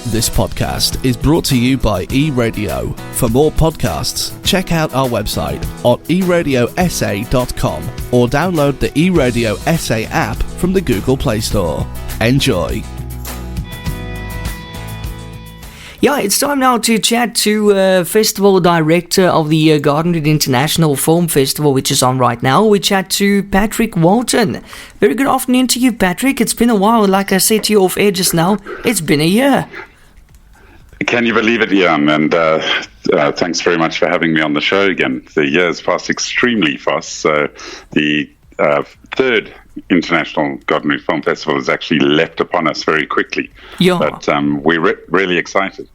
This podcast is brought to you by eRadio. For more podcasts, check out our website on eradiosa.com or download the eRadio SA app from the Google Play Store. Enjoy. Yeah, it's time now to chat to Festival Director of the Gardenwood International Film Festival, which is on right now. We chat to Patrick Walton. Very good afternoon to you, Patrick. It's been a while. Like I said to you off air just now, it's been a year. Can you believe it, Ian? And thanks very much for having me on the show again. The year's passed extremely fast. So the third International Gardenwood Film Festival has actually leapt upon us very quickly. Yeah. But we're really excited.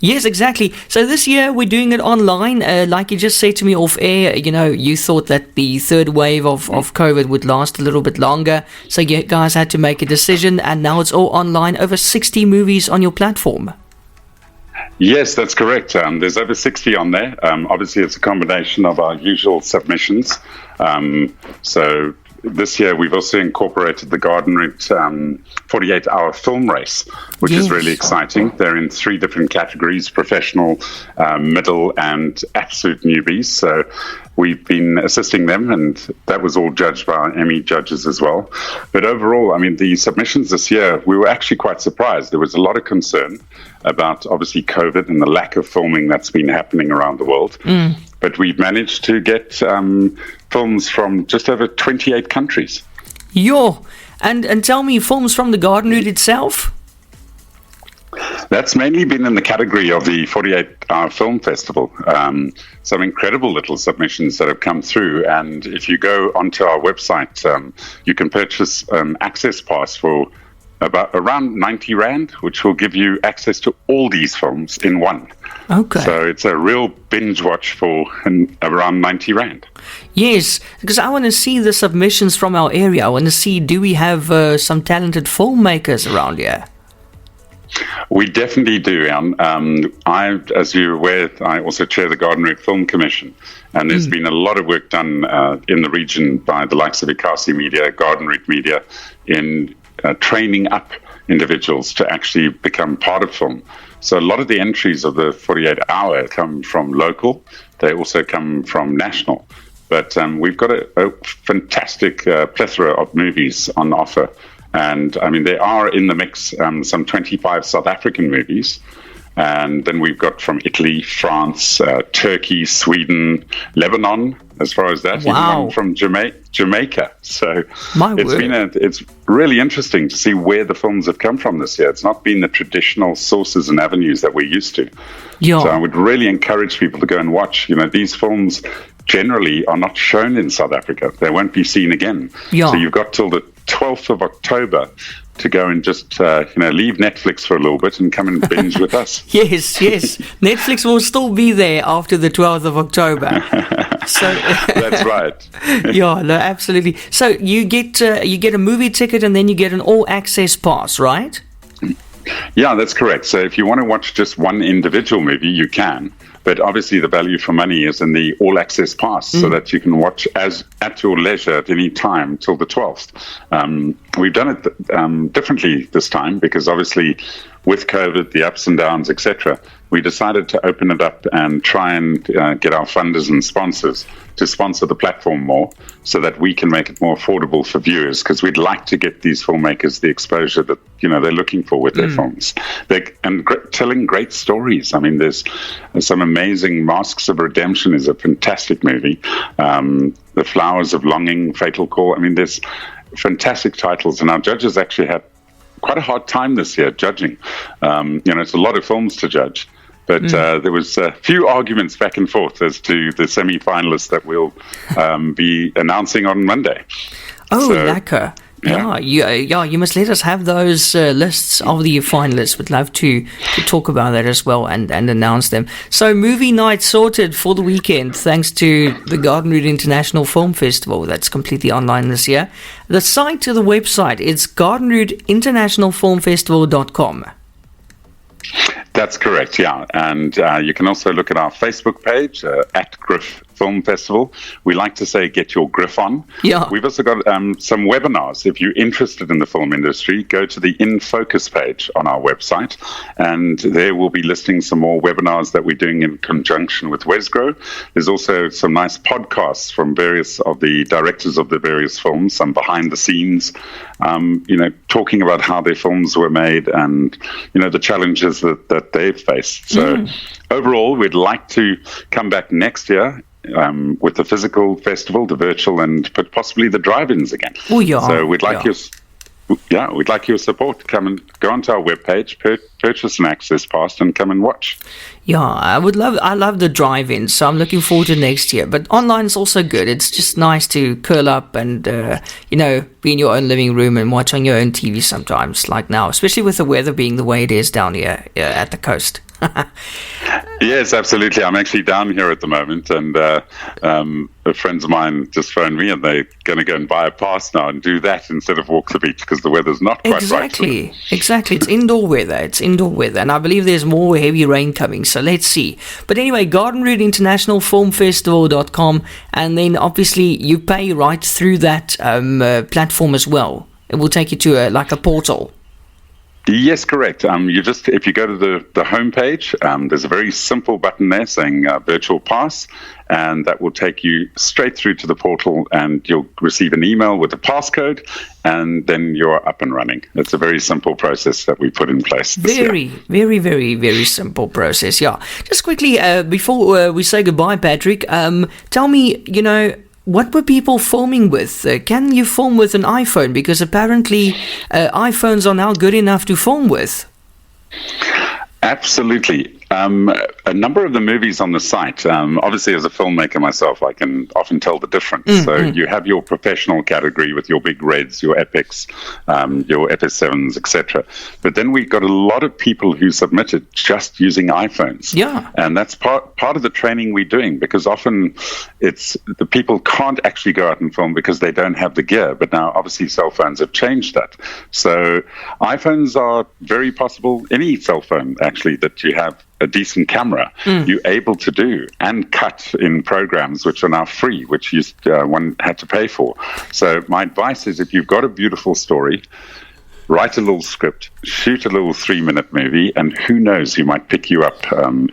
Yes, exactly. So this year we're doing it online. Like you just said to me off air, you know, you thought that the third wave of COVID would last a little bit longer. So you guys had to make a decision, and now it's all online. Over 60 movies on your platform. Yes, that's correct. There's over 60 on there. Obviously, it's a combination of our usual submissions. So this year, we've also incorporated the Gardenwood 48-hour film race, which is really exciting. They're in 3 different categories: professional, middle, and absolute newbies. So we've been assisting them, and that was all judged by our Emmy judges as well. But overall, I mean, the submissions this year, we were actually quite surprised. There was a lot of concern about, obviously, COVID and the lack of filming that's been happening around the world. But we've managed to get films from just over 28 countries. And tell me, films from the Gardenwood itself? That's mainly been in the category of the 48-hour film festival. Some incredible little submissions that have come through. And if you go onto our website, you can purchase access pass for around 90 Rand, which will give you access to all these films in one. Okay. So it's a real binge watch for around 90 Rand. Yes, because I want to see the submissions from our area. I want to see, do we have some talented filmmakers around here? We definitely do, Ian. As you're aware, I also chair the Gardenwood Film Commission, and there's been a lot of work done in the region by the likes of Ikasi Media, Gardenwood Media, in training up individuals to actually become part of film. So a lot of the entries of the 48-hour come from local. They also come from national. But we've got a fantastic plethora of movies on offer. And, I mean, there are in the mix some 25 South African movies. And then we've got from Italy, France, Turkey, Sweden, Lebanon, as far as that. Wow. Even from Jamaica. So it's it's really interesting to see where the films have come from this year. It's not been the traditional sources and avenues that we're used to. Yeah. So I would really encourage people to go and watch. You know, these films generally are not shown in South Africa. They won't be seen again. Yeah. So you've got till the 12th of October to go and just, leave Netflix for a little bit and come and binge with us. Yes. Netflix will still be there after the 12th of October. So That's right. Yeah, no, absolutely. So you get a movie ticket and then you get an all-access pass, right? Yeah, that's correct. So if you want to watch just one individual movie, you can. But obviously the value for money is in the all-access pass so that you can watch at your leisure at any time till the 12th. We've done it differently this time because obviously with COVID, the ups and downs, etc., we decided to open it up and try and get our funders and sponsors to sponsor the platform more so that we can make it more affordable for viewers, because we'd like to get these filmmakers the exposure that they're looking for with their films. Telling great stories. I mean, there's some amazing. Masks of Redemption is a fantastic movie. The Flowers of Longing, Fatal Call. I mean, there's fantastic titles, and our judges actually had quite a hard time this year judging. It's a lot of films to judge. But there was a few arguments back and forth as to the semi-finalists that we'll be announcing on Monday. Oh, lekker. Yeah, you must let us have those lists of the finalists. Would love to talk about that as well and announce them. So movie night sorted for the weekend thanks to the Gardenwood International Film Festival. That's completely online this year. The site to the website is gardenwoodinternationalfilmfestival.com. That's correct, yeah. And you can also look at our Facebook page, at Griff Film Festival, we like to say get your griff on. Yeah. We've also got some webinars. If you're interested in the film industry, go to the In Focus page on our website, and there we'll be listing some more webinars that we're doing in conjunction with Wesgrow. There's also some nice podcasts from various of the directors of the various films, some behind the scenes, talking about how their films were made and, the challenges that they've faced. So overall, we'd like to come back next year with the physical festival, the virtual, and possibly the drive-ins again. Oh, yeah. So we'd like we'd like your support. Come and go onto our webpage, purchase an access pass, and come and watch. Yeah, I love the drive-in, so I'm looking forward to next year. But online is also good. It's just nice to curl up and, be in your own living room and watch on your own TV sometimes, like now, especially with the weather being the way it is down here at the coast. Yes, absolutely. I'm actually down here at the moment, and friends of mine just phoned me, and they're going to go and buy a pass now and do that instead of walk the beach because the weather's not quite Exactly. right. Exactly. It's indoor weather. And I believe there's more heavy rain coming, so let's see. But anyway, Garden Route International Filmfestival.com, and then obviously you pay right through that platform as well. It will take you to a portal. Yes, correct. If you go to the homepage, there's a very simple button there saying virtual pass, and that will take you straight through to the portal, and you'll receive an email with a passcode, and then you're up and running. It's a very simple process that we put in place. Very, very, very, very simple process. Yeah. Just quickly, before we say goodbye, Patrick, tell me, what were people filming with? Can you film with an iPhone? Because apparently iPhones are now good enough to film with. Absolutely. A number of the movies on the site, obviously as a filmmaker myself, I can often tell the difference. You have your professional category with your big reds, your epics, your FS7s, etc. But then we've got a lot of people who submitted just using iPhones. Yeah. And that's part of the training we're doing, because often it's the people can't actually go out and film because they don't have the gear. But now obviously cell phones have changed that. So iPhones are very possible. Any cell phone actually that you have a decent camera, you're able to do and cut in programs which are now free, which one had to pay for. So my advice is, if you've got a beautiful story, write a little script, shoot a little 3-minute movie, and who knows who might pick you up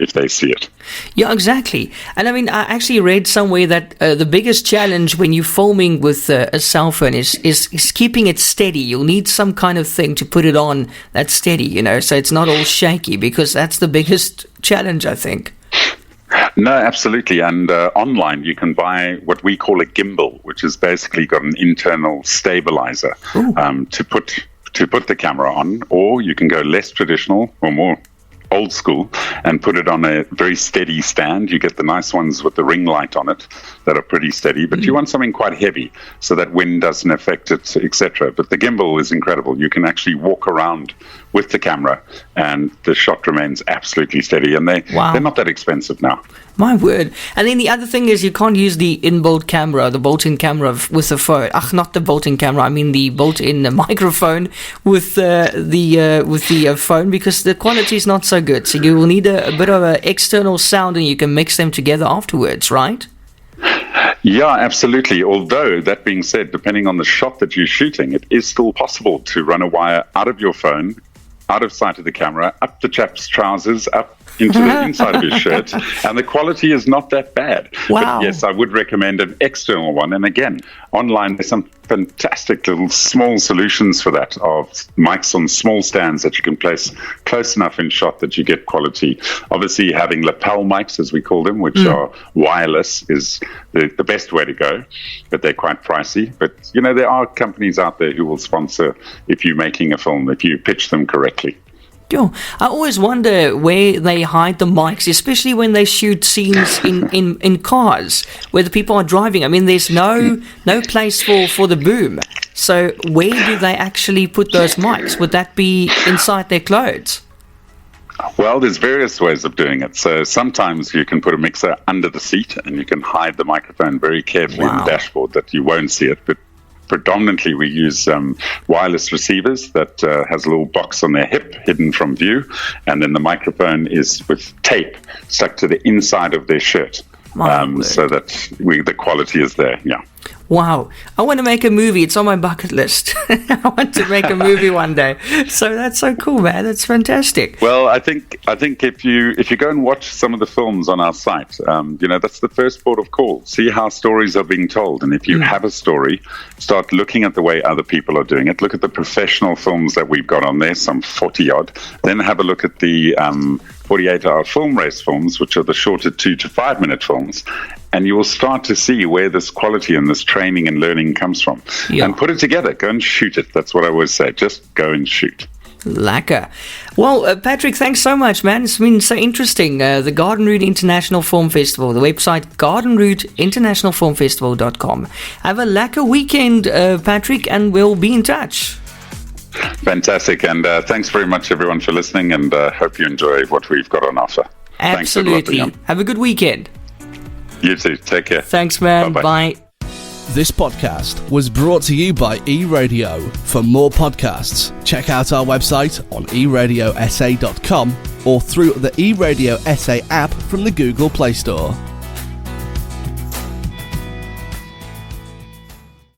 if they see it. Yeah, exactly. And I mean, I actually read somewhere that the biggest challenge when you're filming with a cell phone is keeping it steady. You'll need some kind of thing to put it on that's steady, so it's not all shaky, because that's the biggest challenge, I think. No, absolutely. And online, you can buy what we call a gimbal, which has basically got an internal stabilizer to put the camera on, or you can go less traditional or more old school and put it on a very steady stand. You get the nice ones with the ring light on it that are pretty steady, but you want something quite heavy so that wind doesn't affect it, etc. But the gimbal is incredible. You can actually walk around with the camera and the shot remains absolutely steady, and they're not that expensive now. My word. And then the other thing is, you can't use the inbuilt camera, the built-in camera with the phone. Not the built-in camera, I mean the built-in microphone with the phone, because the quality is not so good. So you will need a bit of an external sound, and you can mix them together afterwards, right? Yeah, absolutely. Although, that being said, depending on the shot that you're shooting, it is still possible to run a wire out of your phone, out of sight of the camera, up the chap's trousers, up into the inside of his shirt, and the quality is not that bad. Wow. But yes, I would recommend an external one. And again, online there's some fantastic little small solutions for that, of mics on small stands that you can place close enough in shot that you get quality. Obviously, having lapel mics, as we call them, which are wireless, is the best way to go, but they're quite pricey. But, there are companies out there who will sponsor if you're making a film, if you pitch them correctly. Yo, I always wonder where they hide the mics, especially when they shoot scenes in cars where the people are driving. I mean, there's no place for the boom. So where do they actually put those mics? Would that be inside their clothes? Well, there's various ways of doing it. So sometimes you can put a mixer under the seat and you can hide the microphone very carefully in the dashboard that you won't see it. But predominantly we use wireless receivers that has a little box on their hip hidden from view, and then the microphone is with tape stuck to the inside of their shirt. so that the quality is there. Yeah. Wow. I want to make a movie. It's on my bucket list. I want to make a movie one day. So that's so cool, man. That's fantastic. Well, I think if you go and watch some of the films on our site, that's the first port of call. See how stories are being told. And if you have a story, start looking at the way other people are doing it. Look at the professional films that we've got on there, some 40-odd. Then have a look at the 48-hour film race films, which are the shorter 2 to 5 minute films. And you will start to see where this quality and this training and learning comes from. Yeah. And put it together. Go and shoot it. That's what I always say. Just go and shoot. Lekker. Well, Patrick, thanks so much, man. It's been so interesting. The Garden Route International Film Festival, the website gardenrouteinternationalfilmfestival.com. Have a lekker weekend, Patrick, and we'll be in touch. Fantastic. And thanks very much, everyone, for listening, and hope you enjoy what we've got on offer. Absolutely. Have a good weekend. You too. Take care. Thanks, man. Bye-bye. Bye. This podcast was brought to you by eRadio. For more podcasts, check out our website on eradiosa.com or through the eRadio SA app from the Google Play Store.